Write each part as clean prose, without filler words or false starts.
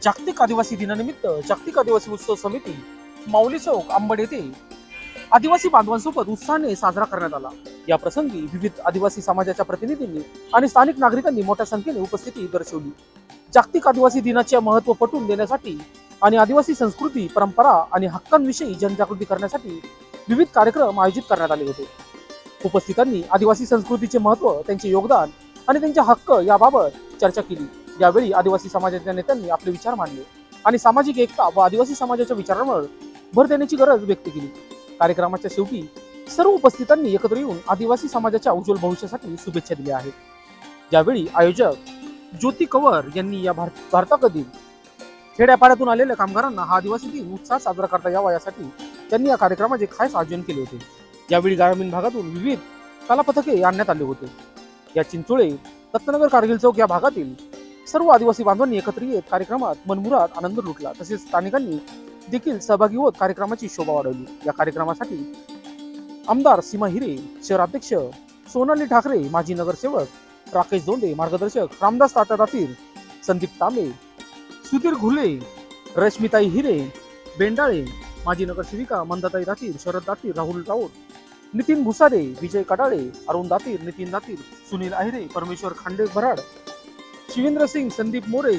जागतिक आदिवासी दिनानिमित्त जागतिक आदिवासी उत्सव समिती माऊली चौक अंबड येथे आदिवासी बांधवांसोबत उत्साहाने साजरा करण्यात आला। या प्रसंगी विविध आदिवासी समाजाच्या प्रतिनिधींनी आणि स्थानिक नागरिकांनी मोठ्या संख्येने उपस्थिती दर्शवली। जागतिक आदिवासी दिनाचे महत्त्व पटवून देण्यासाठी आणि आदिवासी संस्कृती, परंपरा आणि हक्कांविषयी जनजागृती करण्यासाठी विविध कार्यक्रम आयोजित करण्यात आले होते। उपस्थितांनी आदिवासी संस्कृतीचे महत्त्व, त्यांचे योगदान आणि त्यांचे हक्क याबाबत चर्चा केली। यावेळी आदिवासी समाजाच्या नेत्यांनी आपले विचार मांडले आणि सामाजिक एकता व आदिवासी समाजाच्या विचारांवर भर देण्याची गरज व्यक्त केली। कार्यक्रमाच्या शेवटी सर्व उपस्थितांनी एकत्र येऊन आदिवासी समाजाच्या उज्ज्वल भविष्यासाठी शुभेच्छा दिल्या आहेत। यावेळी आयोजक ज्योती कंवर यांनी या भारताकडील खेड्यापाड्यातून आलेल्या कामगारांना हा आदिवासी दिन उत्साहात साजरा करता यावा यासाठी त्यांनी या कार्यक्रमाचे खास आयोजन केले होते। यावेळी ग्रामीण भागातून विविध कलापथके आणण्यात आले होते। या चिंचोळे, दत्तनगर, कारगिल चौक या भागातील सर्व आदिवासी बांधवांनी एकत्र येत कार्यक्रमात मनमुराद आनंद लुटला। तसेच स्थानिकांनी देखील सहभागी होत कार्यक्रमाची शोभा वाढवली। या कार्यक्रमासाठी आमदार सीमा हिरे, शहराध्यक्ष सोनाली ठाकरे, माजी नगरसेवक राकेश दोंडे, मार्गदर्शक रामदास तात्या दातीर, संदीप तांबे, सुधीर घुले, रश्मिताई हिरे, बेंडाळे, माजी नगरसेविका मंदाताई दातीर, शरद दातीर, राहुल राऊत, नितीन भुसारे, विजय कडाळे, अरुण दातीर, नितीन दातीर, सुनील अहिरे, परमेश्वर खांडे भराड, शिवेंद्र सिंग, संदीप मोरे,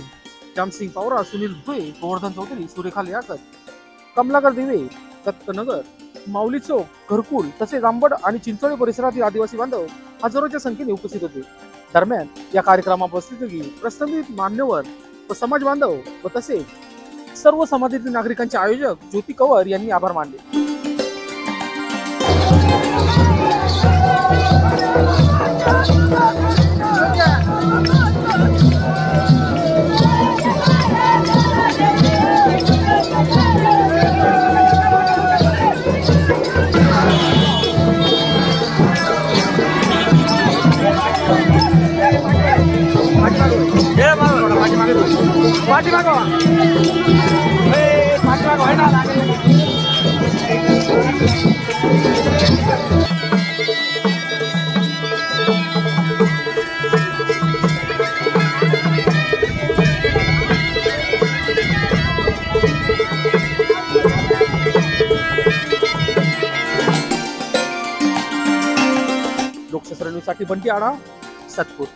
जामसिंग पावरा, सुनील भुये, गोवर्धन चौधरी, सुरेखा लियाकत, कमलाकर देवे, दत्तनगर, माऊली चौक, घरकुल तसेच आंबड आणि चिंचोळे परिसरातील आदिवासी बांधव हजारोच्या संख्येने उपस्थित होते। दरम्यान या कार्यक्रमात प्रस्तावित मान्यवर व समाज बांधव व तसेच सर्व समाजातील नागरिकांचे आयोजक ज्योती कंवर यांनी आभार मानले। लोकशास्त्र न्यूजसाठी बंटी आढा, सातपूर।